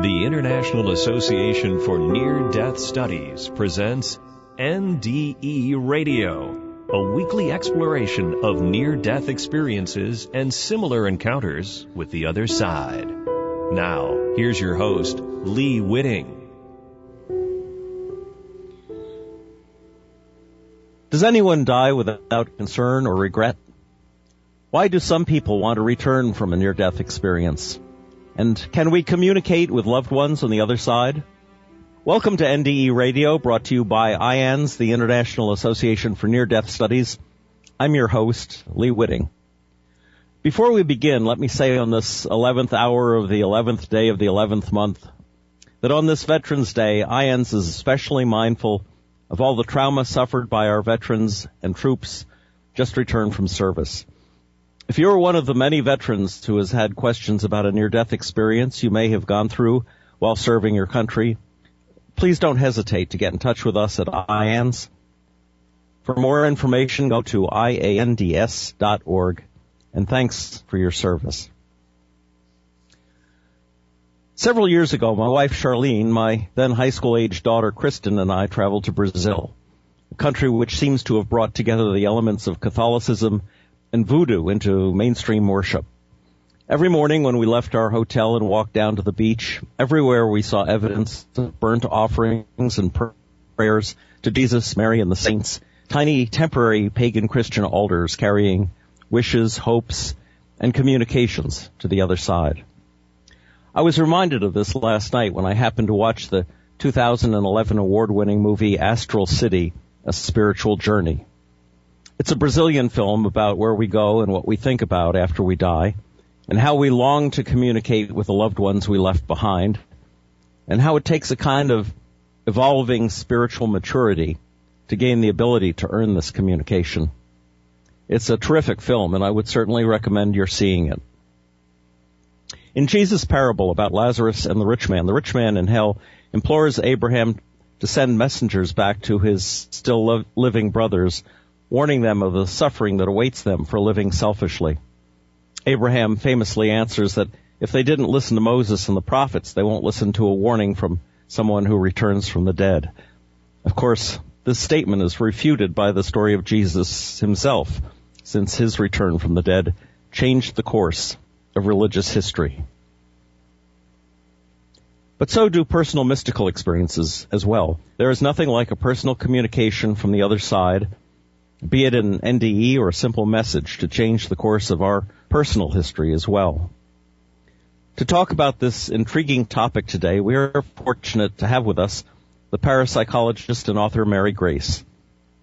The International Association for Near-Death Studies presents NDE Radio, a weekly exploration of near-death experiences and similar encounters with the other side. Now, here's your host, Lee Whitting. Does anyone die without concern or regret? Why do some people want to return from a near-death experience? And can we communicate with loved ones on the other side? Welcome to NDE Radio, brought to you by IANS, the International Association for Near-Death Studies. I'm your host, Lee Whitting. Before we begin, let me say on this 11th hour of the 11th day of the 11th month, that on this Veterans Day, IANS is especially mindful of all the trauma suffered by our veterans and troops just returned from service. If you're one of the many veterans who has had questions about a near-death experience you may have gone through while serving your country, please don't hesitate to get in touch with us at IANS. For more information, go to iands.org, and thanks for your service. Several years ago, my wife Charlene, my then high school-aged daughter Kristen, and I traveled to Brazil, a country which seems to have brought together the elements of Catholicism and voodoo into mainstream worship. Every morning when we left our hotel and walked down to the beach, everywhere we saw evidence of burnt offerings and prayers to Jesus, Mary, and the saints, tiny temporary pagan Christian altars carrying wishes, hopes, and communications to the other side. I was reminded of this last night when I happened to watch the 2011 award-winning movie Astral City, A Spiritual Journey. It's a Brazilian film about where we go and what we think about after we die, and how we long to communicate with the loved ones we left behind, and how it takes a kind of evolving spiritual maturity to gain the ability to earn this communication. It's a terrific film, and I would certainly recommend your seeing it. In Jesus' parable about Lazarus and the rich man in hell implores Abraham to send messengers back to his still living brothers, warning them of the suffering that awaits them for living selfishly. Abraham famously answers that if they didn't listen to Moses and the prophets, they won't listen to a warning from someone who returns from the dead. Of course, this statement is refuted by the story of Jesus himself, since his return from the dead changed the course of religious history. But so do personal mystical experiences as well. There is nothing like a personal communication from the other side, be it an NDE or a simple message, to change the course of our personal history as well. To talk about this intriguing topic today, we are fortunate to have with us the parapsychologist and author Mary Grace.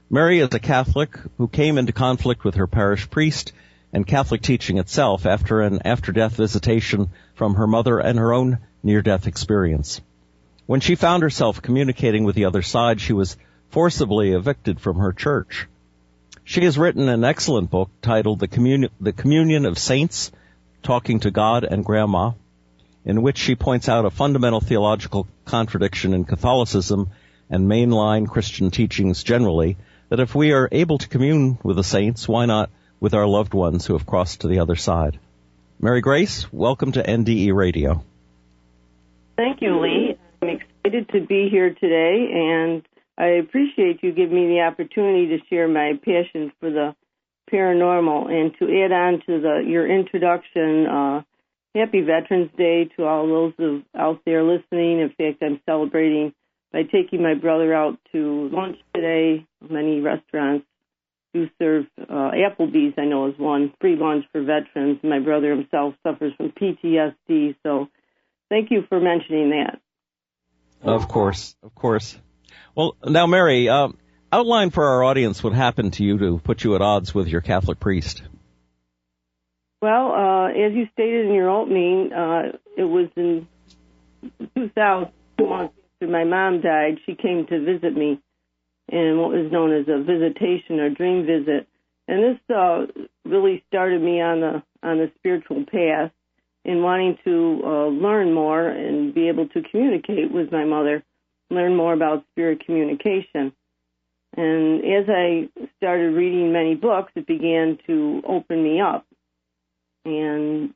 Mary is a Catholic who came into conflict with her parish priest and Catholic teaching itself after an after-death visitation from her mother and her own near-death experience. When she found herself communicating with the other side, she was forcibly evicted from her church. She has written an excellent book titled The Communion of Saints, Talking to God and Grandma, in which she points out a fundamental theological contradiction in Catholicism and mainline Christian teachings generally, that if we are able to commune with the saints, why not with our loved ones who have crossed to the other side? Mary Grace, welcome to NDE Radio. Thank you, Lee. I'm excited to be here today, and I appreciate you giving me the opportunity to share my passion for the paranormal. And to add on to your introduction, happy Veterans Day to all those out there listening. In fact, I'm celebrating by taking my brother out to lunch today. Many restaurants do serve Applebee's, I know, is one free lunch for veterans. My brother himself suffers from PTSD, so thank you for mentioning that. Of course. Well, now, Mary, outline for our audience what happened to you to put you at odds with your Catholic priest. Well, as you stated in your opening, it was in 2000, 2 months after my mom died. She came to visit me in what was known as a visitation or dream visit. And this really started me on the spiritual path in wanting to learn more and be able to communicate with my mother, learn more about spirit communication. And as I started reading many books, it began to open me up. And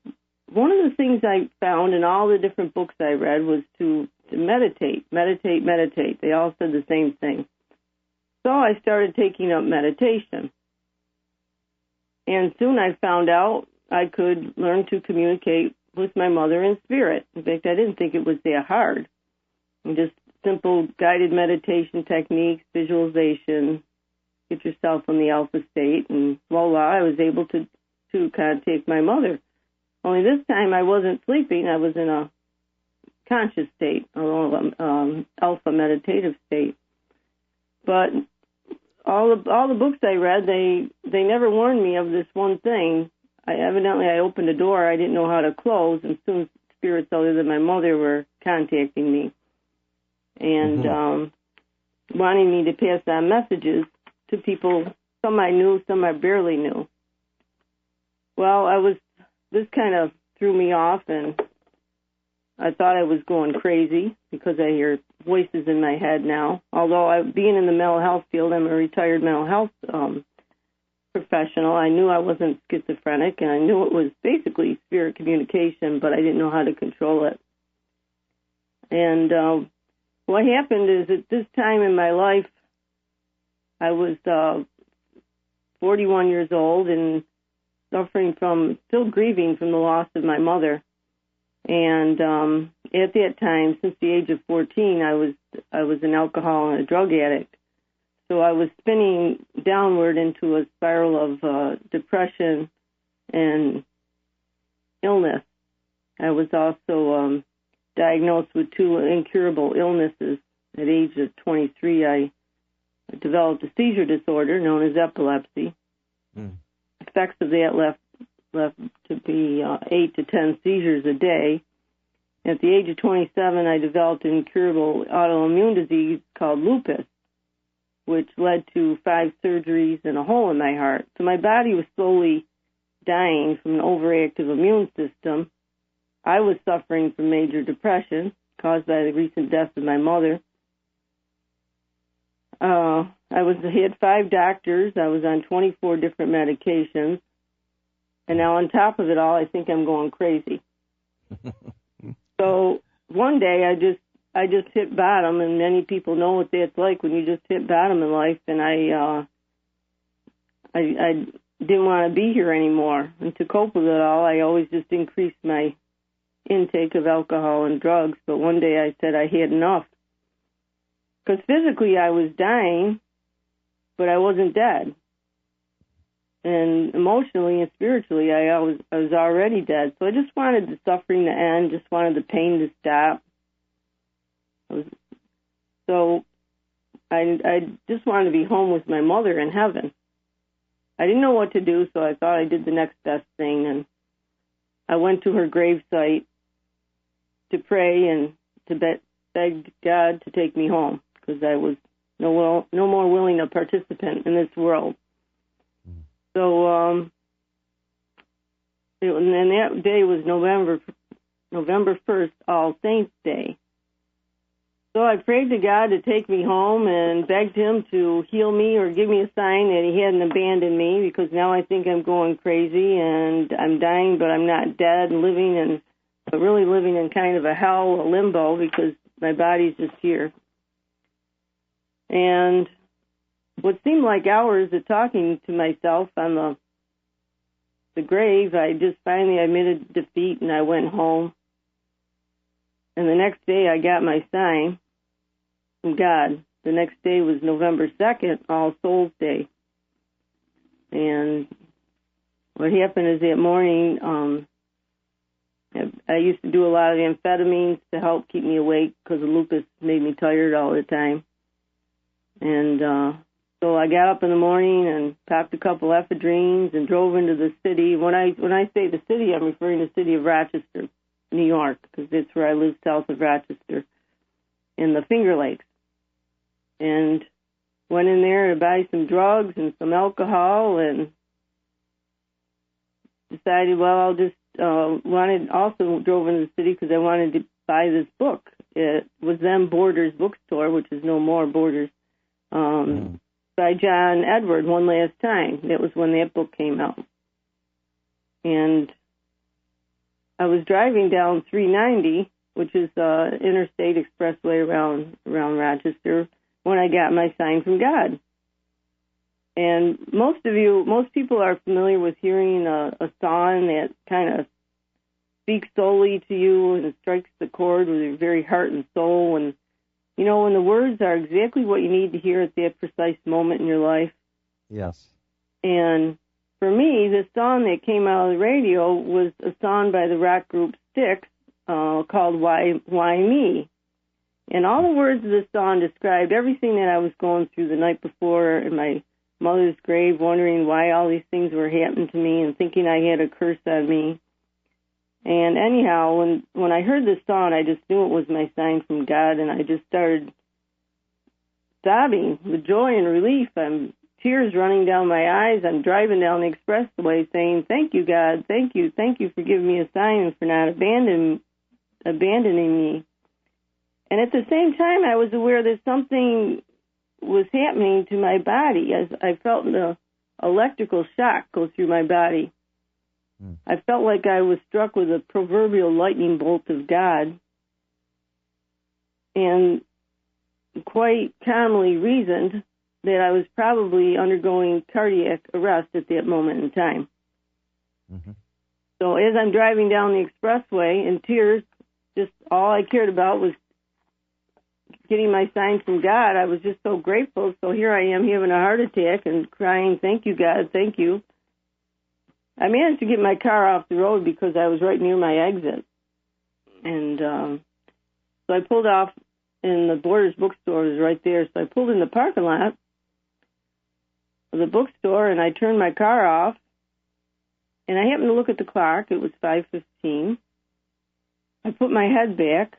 one of the things I found in all the different books I read was to meditate. They all said the same thing. So I started taking up meditation. And soon I found out I could learn to communicate with my mother in spirit. In fact, I didn't think it was that hard. Just simple guided meditation techniques, visualization, get yourself in the alpha state, and voila, I was able to contact my mother. Only this time I wasn't sleeping. I was in a conscious state, alpha meditative state. But all the books I read, they never warned me of this one thing. I opened a door I didn't know how to close, and soon spirits other than my mother were contacting me and wanting me to pass on messages to people. Some I knew, some I barely knew. Well, this kind of threw me off, and I thought I was going crazy because I hear voices in my head now. Although being in the mental health field, I'm a retired mental health professional. I knew I wasn't schizophrenic, and I knew it was basically spirit communication, but I didn't know how to control it. And what happened is at this time in my life, I was 41 years old and still grieving from the loss of my mother. And at that time, since the age of 14, I was an alcohol and a drug addict. So I was spinning downward into a spiral of depression and illness. I was also diagnosed with 2 incurable illnesses. At the age of 23, I developed a seizure disorder known as epilepsy. Effects of that left to be 8 to 10 seizures a day. At the age of 27, I developed an incurable autoimmune disease called lupus, which led to 5 surgeries and a hole in my heart. So my body was slowly dying from an overactive immune system. I was suffering from major depression caused by the recent death of my mother. I had 5 doctors. I was on 24 different medications. And now on top of it all, I think I'm going crazy. So one day I just hit bottom, and many people know what that's like when you just hit bottom in life. And I didn't want to be here anymore. And to cope with it all, I always just increased my intake of alcohol and drugs. But one day I said I had enough. Because physically I was dying, but I wasn't dead. And emotionally and spiritually, I was already dead. So I just wanted the suffering to end, just wanted the pain to stop. So I just wanted to be home with my mother in heaven. I didn't know what to do, so I thought I did the next best thing. And I went to her gravesite to pray and to beg God to take me home, because I was no more willing a participant in this world. So, and that day was November 1st, All Saints Day. So I prayed to God to take me home and begged him to heal me or give me a sign that he hadn't abandoned me, because now I think I'm going crazy and I'm dying, but I'm not dead, and really living in kind of a hell, a limbo, because my body's just here. And what seemed like hours of talking to myself on the grave, I just finally admitted defeat, and I went home. And the next day I got my sign from God. The next day was November 2nd, All Souls Day. And what happened is that morning, I used to do a lot of amphetamines to help keep me awake, because the lupus made me tired all the time. And so I got up in the morning and popped a couple ephedrines and drove into the city. When I say the city, I'm referring to the city of Rochester, New York, because that's where I live, south of Rochester, in the Finger Lakes. And went in there to buy some drugs and some alcohol, and decided, well, I'll just also drove into the city because I wanted to buy this book. It was then Borders Bookstore, which is no more Borders, by John Edward, One Last Time. That was when that book came out. And I was driving down 390, which is interstate expressway around Rochester, when I got my sign from God. And most people are familiar with hearing a song that kind of speaks solely to you and strikes the chord with your very heart and soul. And, you know, when the words are exactly what you need to hear at that precise moment in your life. Yes. And for me, the song that came out of the radio was a song by the rock group Styx called Why Me? And all the words of the song described everything that I was going through the night before in my mother's grave, wondering why all these things were happening to me and thinking I had a curse on me. And anyhow, when I heard this song, I just knew it was my sign from God, and I just started sobbing with joy and relief. Tears running down my eyes. I'm driving down the expressway saying, "Thank you, God. Thank you for giving me a sign and for not abandoning me." And at the same time, I was aware that something was happening to my body as I felt the electrical shock go through my body. I felt like I was struck with a proverbial lightning bolt of God, and quite calmly reasoned that I was probably undergoing cardiac arrest at that moment in time. Mm-hmm. So as I'm driving down the expressway in tears, just all I cared about was getting my sign from God. I was just so grateful. So here I am having a heart attack and crying, "Thank you, God, thank you." I managed to get my car off the road because I was right near my exit. And so I pulled off, and the Borders bookstore was right there. So I pulled in the parking lot of the bookstore, and I turned my car off. And I happened to look at the clock. It was 5:15. I put my head back,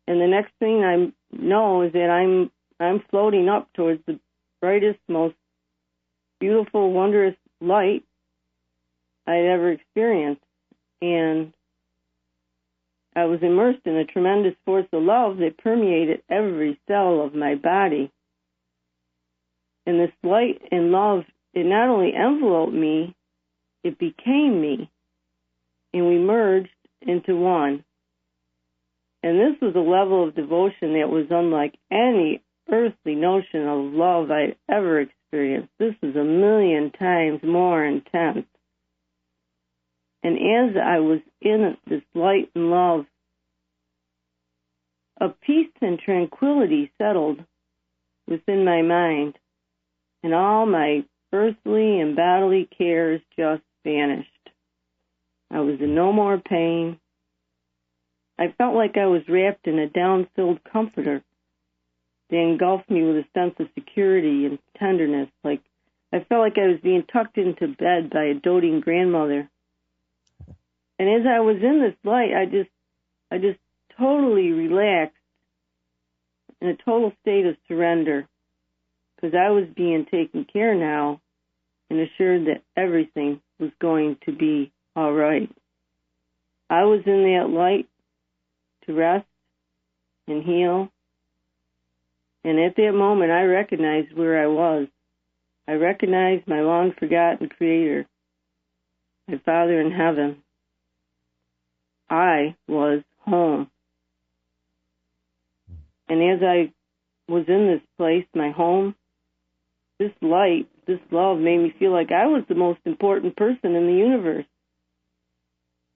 and the next thing I know is that I'm floating up towards the brightest, most beautiful, wondrous light I'd ever experienced. And I was immersed in a tremendous force of love that permeated every cell of my body. And this light and love, it not only enveloped me, it became me. And we merged into one. And this was a level of devotion that was unlike any earthly notion of love I'd ever experienced. This was 1,000,000 times more intense. And as I was in this light and love, a peace and tranquility settled within my mind, and all my earthly and bodily cares just vanished. I was in no more pain. I felt like I was wrapped in a down-filled comforter that engulfed me with a sense of security and tenderness. Like I felt like I was being tucked into bed by a doting grandmother. And as I was in this light, I just totally relaxed in a total state of surrender, because I was being taken care now and assured that everything was going to be all right. I was in that light to rest and heal. And at that moment, I recognized where I was. I recognized my long-forgotten Creator, my Father in heaven. I was home. And as I was in this place, my home, this light, this love made me feel like I was the most important person in the universe.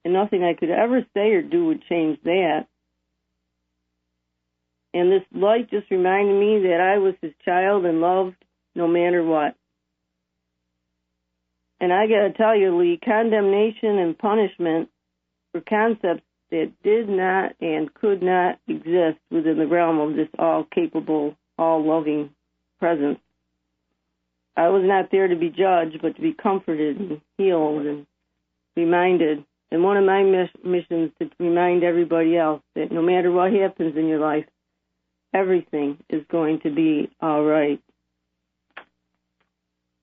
And nothing I could ever say or do would change that. And this light just reminded me that I was His child and loved no matter what. And I got to tell you, Lee, condemnation and punishment were concepts that did not and could not exist within the realm of this all-capable, all-loving presence. I was not there to be judged, but to be comforted and healed and reminded. And one of my missions is to remind everybody else that no matter what happens in your life, everything is going to be all right.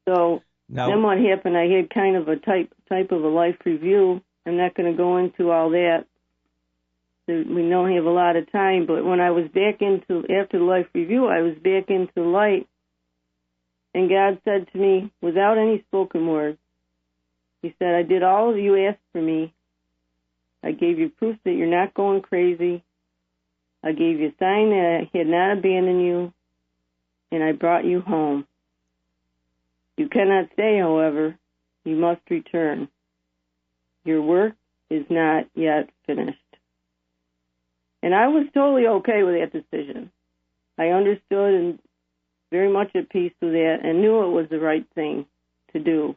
So then what happened, I had kind of a type of a life review. I'm not going to go into all that. We don't have a lot of time, but when I was after the life review, I was back into the light, and God said to me, without any spoken words, He said, "I did all of you asked for me, I gave you proof that you're not going crazy. I gave you a sign that I had not abandoned you, and I brought you home. You cannot stay, however. You must return. Your work is not yet finished. And I was totally okay with that decision. I understood and very much at peace with that and knew it was the right thing to do.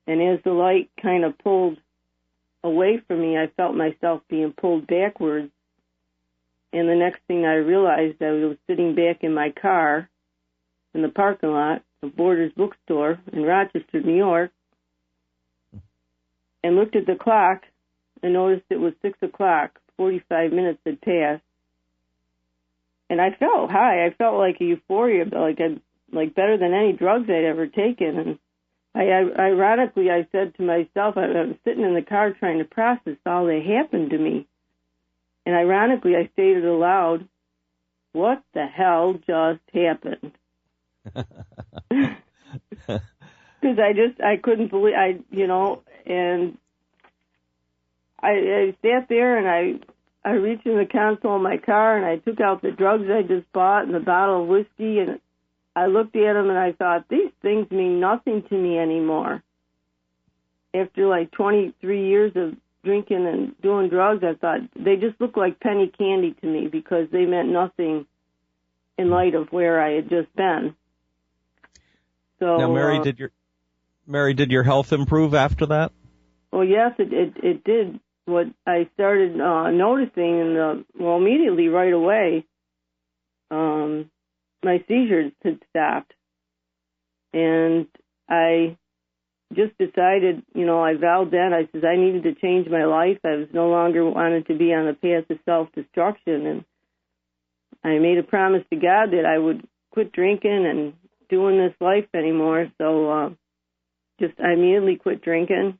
And as the light kind of pulled away from me, I felt myself being pulled backwards. And the next thing I realized, I was sitting back in my car in the parking lot of Borders Bookstore in Rochester, New York, and looked at the clock and noticed it was 6 o'clock. 45 minutes had passed. And I felt high. I felt like a euphoria, like better than any drugs I'd ever taken. And ironically, I said to myself, I was sitting in the car trying to process all that happened to me. And ironically, I stated aloud, what the hell just happened? Because I couldn't believe, and I sat there and I reached in the console of my car and I took out the drugs I just bought and the bottle of whiskey, and I looked at them and I thought, these things mean nothing to me anymore. After like 23 years of drinking and doing drugs, I thought they just look like penny candy to me because they meant nothing in light of where I had just been. So now, Mary, did your health improve after that? Well, yes, it did. What I started noticing immediately right away, my seizures had stopped. And I just decided, I vowed then, I said I needed to change my life. I was no longer wanted to be on the path of self-destruction. And I made a promise to God that I would quit drinking and doing this life anymore. So I immediately quit drinking.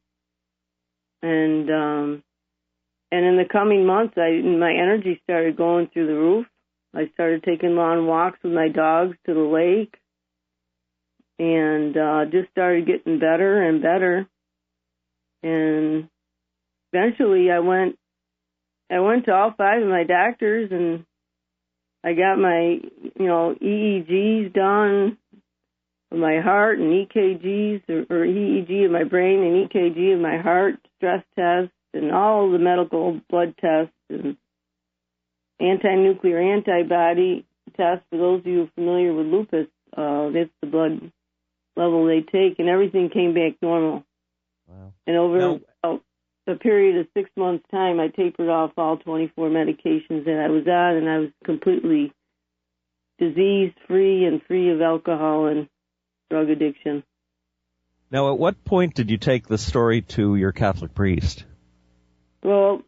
And in the coming months, my energy started going through the roof. I started taking long walks with my dogs to the lake, and just started getting better and better. And eventually, I went to all 5 of my doctors, and I got my EEGs done of my heart and EKGs or EEG of my brain and EKG of my heart, stress tests, and all the medical blood tests and anti-nuclear antibody tests. For those of you familiar with lupus, that's the blood level they take, and everything came back normal. Wow. And over a period of 6 months' time, I tapered off all 24 medications that I was on, and I was completely disease-free and free of alcohol and drug addiction. Now, at what point did you take the story to your Catholic priest? Well,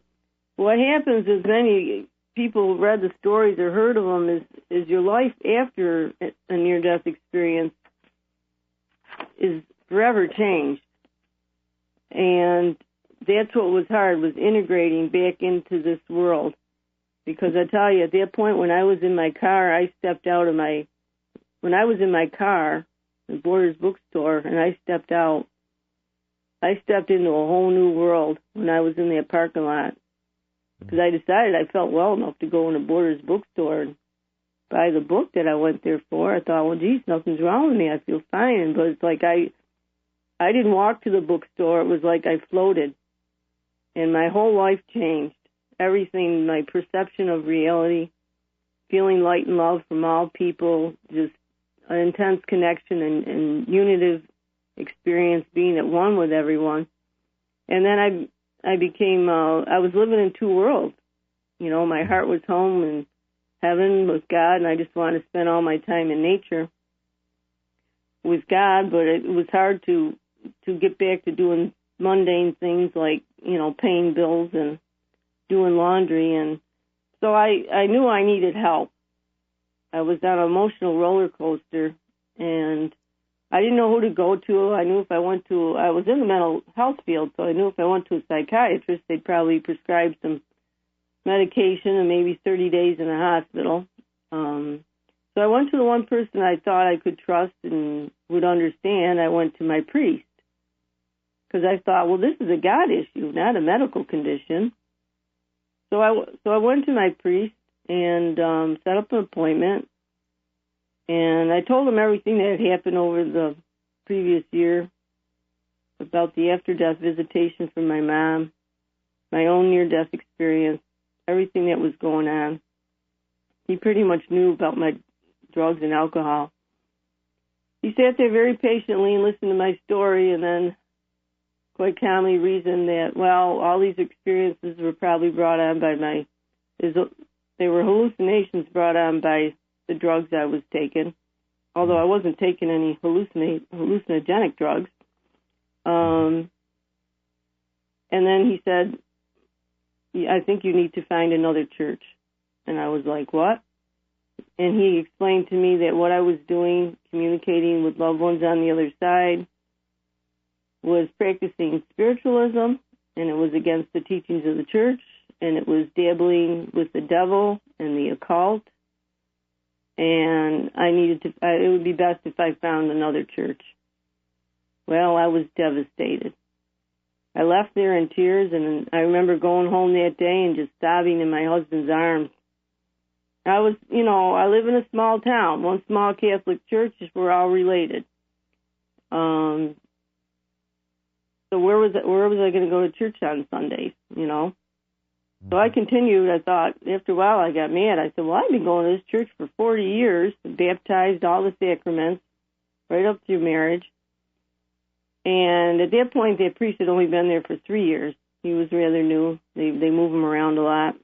what happens is many people who read the stories or heard of them is your life after a near-death experience is forever changed. And that's what was hard, was integrating back into this world. Because I tell you, at that point when I was in my car, when I was in my car, the Borders Bookstore, and I stepped out, I stepped into a whole new world when I was in that parking lot. Because I decided I felt well enough to go in a Borders Bookstore and buy the book that I went there for. I thought, well, geez, nothing's wrong with me. I feel fine. But it's like I didn't walk to the bookstore. It was like I floated. And my whole life changed. Everything, my perception of reality, feeling light and love from all people, just an intense connection and unitive experience, being at one with everyone. And then I became, I was living in 2 worlds. My heart was home and heaven with God, and I just wanted to spend all my time in nature with God, but it was hard to get back to doing mundane things like, paying bills and doing laundry. And so I knew I needed help. I was on an emotional roller coaster, and I didn't know who to go to. I knew if I was in the mental health field, so I knew if I went to a psychiatrist, they'd probably prescribe some medication and maybe 30 days in a hospital. So I went to the one person I thought I could trust and would understand. I went to my priest. because I thought, well, this is a God issue, not a medical condition. So I went to my priest and set up an appointment, and I told him everything that had happened over the previous year about the after-death visitation from my mom, my own near-death experience, everything that was going on. He pretty much knew about my drugs and alcohol. He sat there very patiently and listened to my story, and then quite calmly reasoned that, well, all these experiences were probably brought on by they were hallucinations brought on by the drugs I was taking, although I wasn't taking any hallucinogenic drugs. And then he said, I think you need to find another church. And I was like, what? And he explained to me that what I was doing, communicating with loved ones on the other side, was practicing spiritualism, and it was against the teachings of the church, and it was dabbling with the devil and the occult, and it would be best if I found another church. Well, I was devastated. I left there in tears, and I remember going home that day and just sobbing in my husband's arms. I live in a small town, one small Catholic church, we're all related. So where was I going to go to church on Sundays, So I continued. I thought, after a while I got mad. I said, well, I've been going to this church for 40 years, baptized, all the sacraments, right up through marriage. And at that point, that priest had only been there for 3 years. He was rather new. They move him around a lot.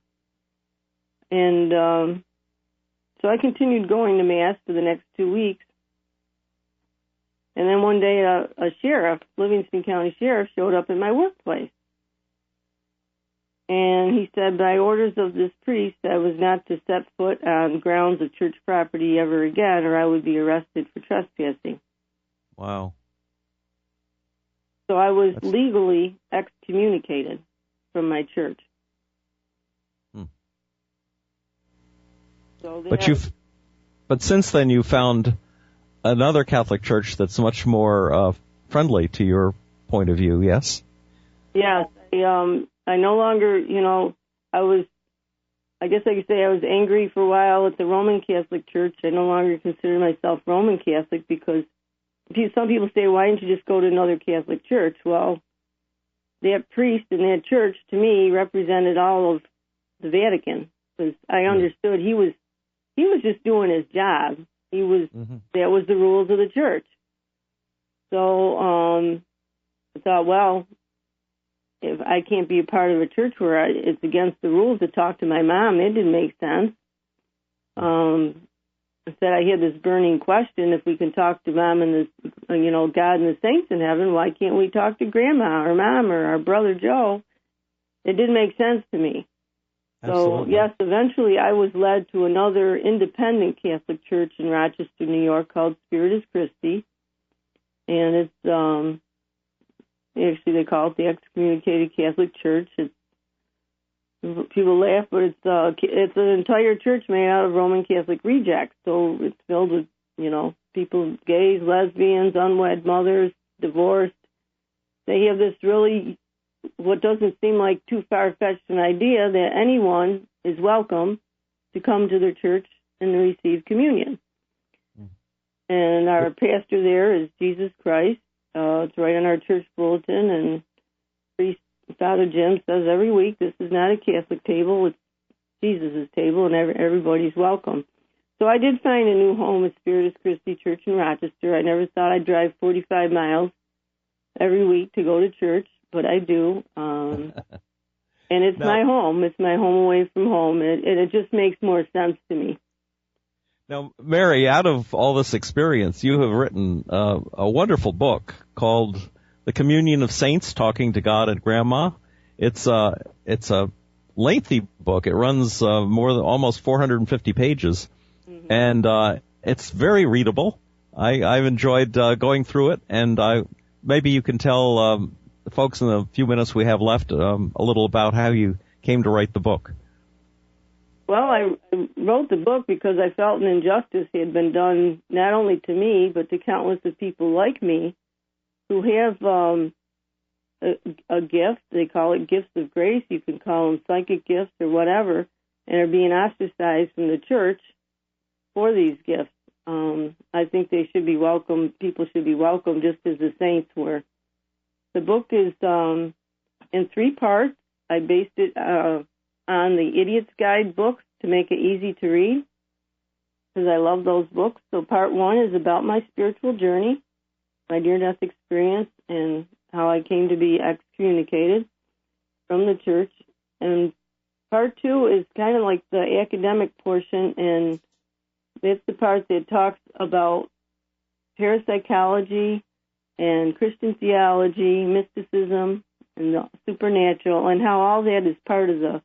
And so I continued going to Mass for the next 2 weeks. And then one day, a sheriff, Livingston County Sheriff, showed up at my workplace. And he said, by orders of this priest, I was not to set foot on grounds of church property ever again, or I would be arrested for trespassing. Wow. So I was legally excommunicated from my church. So but since then you found another Catholic church that's much more friendly to your point of view, yes? Yes. I no longer, I guess I could say I was angry for a while at the Roman Catholic Church. I no longer consider myself Roman Catholic because some people say, why didn't you just go to another Catholic church? Well, that priest in that church, to me, represented all of the Vatican. Because I understood he was just doing his job. That was the rules of the church. So I thought, well, if I can't be a part of a church where it's against the rules to talk to my mom, it didn't make sense. I said I had this burning question: if we can talk to Mom and God and the saints in heaven, why can't we talk to Grandma or Mom or our brother Joe? It didn't make sense to me. Absolutely. So yes, eventually I was led to another independent Catholic church in Rochester, New York, called Spiritus Christi, and it's actually they call it the Excommunicated Catholic Church. People laugh, but it's an entire church made out of Roman Catholic rejects. So it's filled with, people, gays, lesbians, unwed mothers, divorced. They have this really, what doesn't seem like too far-fetched an idea that anyone is welcome to come to their church and receive communion. And our pastor there is Jesus Christ. It's right on our church bulletin, and priest Father Jim says every week, this is not a Catholic table, it's Jesus' table, and everybody's welcome. So I did find a new home at Spiritus Christi Church in Rochester. I never thought I'd drive 45 miles every week to go to church, but I do. And it's my home. It's my home away from home, and it just makes more sense to me. Now, Mary, out of all this experience, you have written a wonderful book called The Communion of Saints, Talking to God and Grandma. It's a lengthy book. It runs more than almost 450 pages, and it's very readable. I've enjoyed going through it, and maybe you can tell the folks in the few minutes we have left a little about how you came to write the book. Well, I wrote the book because I felt an injustice had been done not only to me, but to countless of people like me who have a gift. They call it gifts of grace. You can call them psychic gifts or whatever, and are being ostracized from the church for these gifts. I think they should be welcome. People should be welcome just as the saints were. The book is in 3 parts. I based it on the Idiot's Guide books to make it easy to read, because I love those books. So part 1 is about my spiritual journey, my near-death experience, and how I came to be excommunicated from the church. And part 2 is kind of like the academic portion, and it's the part that talks about parapsychology and Christian theology, mysticism, and the supernatural, and how all that is part of the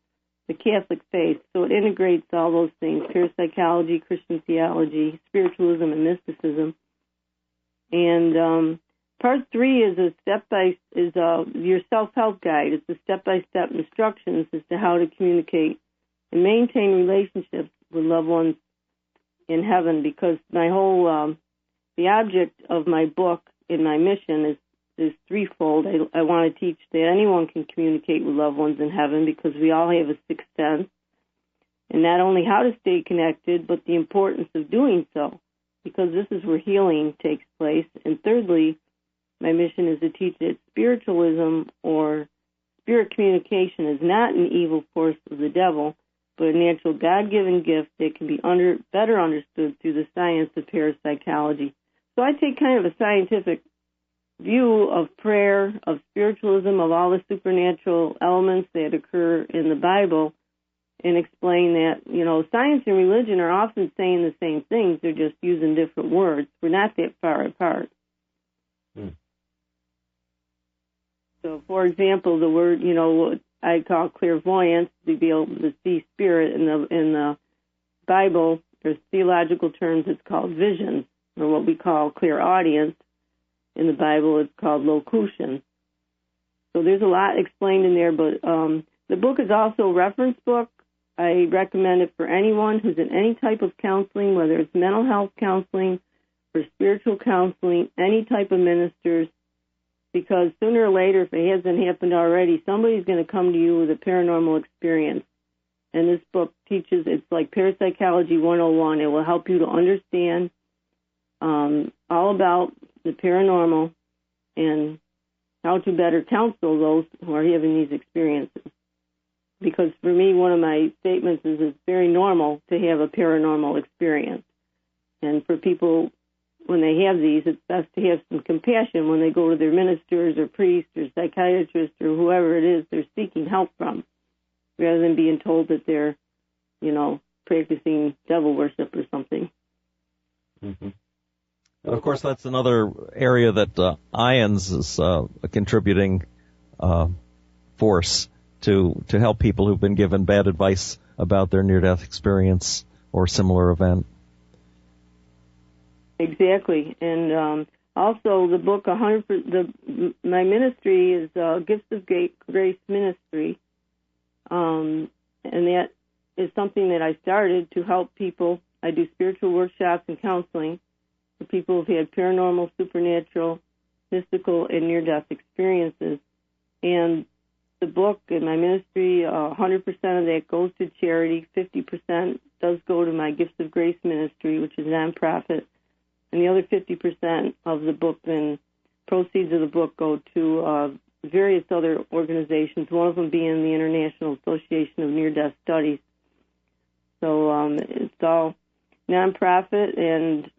Catholic faith. So it integrates all those things: parapsychology, Christian theology, spiritualism, and mysticism. And part 3 is your self-help guide. It's a step-by-step instructions as to how to communicate and maintain relationships with loved ones in heaven, because my whole the object of my book and my mission is threefold. I want to teach that anyone can communicate with loved ones in heaven, because we all have a sixth sense, and not only how to stay connected, but the importance of doing so, because this is where healing takes place. And thirdly, my mission is to teach that spiritualism or spirit communication is not an evil force of the devil, but a natural God-given gift that can be better understood through the science of parapsychology. So I take kind of a scientific view of prayer, of spiritualism, of all the supernatural elements that occur in the Bible, and explain that, science and religion are often saying the same things. They're just using different words. We're not that far apart. So, for example, the word, what I call clairvoyance, to be able to see spirit in the Bible, there's theological terms, it's called visions, or what we call clairaudience. In the Bible, it's called locution. So there's a lot explained in there, but the book is also a reference book. I recommend it for anyone who's in any type of counseling, whether it's mental health counseling or spiritual counseling, any type of ministers, because sooner or later, if it hasn't happened already, somebody's going to come to you with a paranormal experience. And this book teaches, it's like Parapsychology 101. It will help you to understand all about the paranormal and how to better counsel those who are having these experiences. Because for me, one of my statements is it's very normal to have a paranormal experience. And for people, when they have these, it's best to have some compassion when they go to their ministers or priests or psychiatrists or whoever it is they're seeking help from, rather than being told that they're, practicing devil worship or something. Mm-hmm. And of course, that's another area that IONS is a contributing force to help people who've been given bad advice about their near-death experience or similar event. Exactly, and also the book 100%. My ministry is Gifts of Grace Ministry, and that is something that I started to help people. I do spiritual workshops and counseling for people who've had paranormal, supernatural, mystical, and near-death experiences. And the book and my ministry, 100% of that goes to charity. 50% does go to my Gifts of Grace Ministry, which is a nonprofit. And the other 50% of the book and proceeds of the book go to various other organizations, one of them being the International Association of Near-Death Studies. So it's all nonprofit, and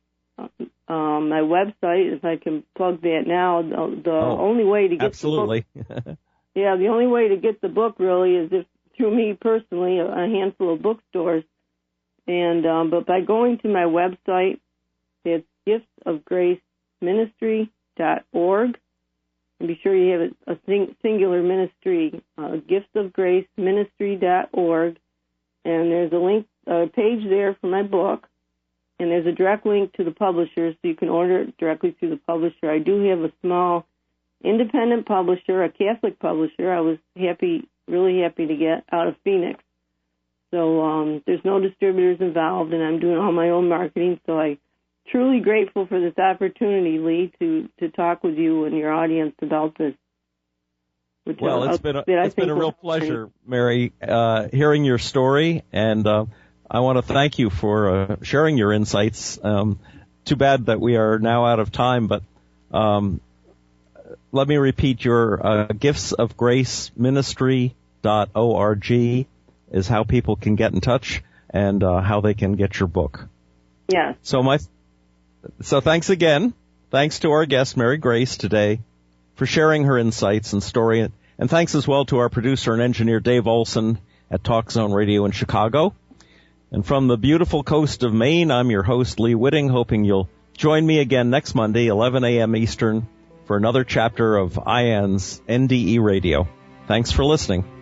my website, if I can plug that now, the only way to get absolutely. The book, the only way to get the book really is if through me personally, a handful of bookstores, and but by going to my website, it's giftsofgraceministry.org. And be sure you have a singular ministry, giftsofgraceministry.org, and there's a page there for my book. And there's a direct link to the publisher, so you can order it directly through the publisher. I do have a small independent publisher, a Catholic publisher. I was really happy to get out of Phoenix. So there's no distributors involved, and I'm doing all my own marketing. So I'm truly grateful for this opportunity, Lee, to talk with you and your audience about this. Well, it's been a real pleasure, Mary, hearing your story, and I want to thank you for sharing your insights. Too bad that we are now out of time, but let me repeat your Gifts of Grace Ministry.org is how people can get in touch and how they can get your book. Yeah. So thanks again. Thanks to our guest, Mary Grace, today for sharing her insights and story. And thanks as well to our producer and engineer, Dave Olson at Talk Zone Radio in Chicago. And from the beautiful coast of Maine, I'm your host, Lee Whitting, hoping you'll join me again next Monday, 11 a.m. Eastern, for another chapter of IAN's NDE Radio. Thanks for listening.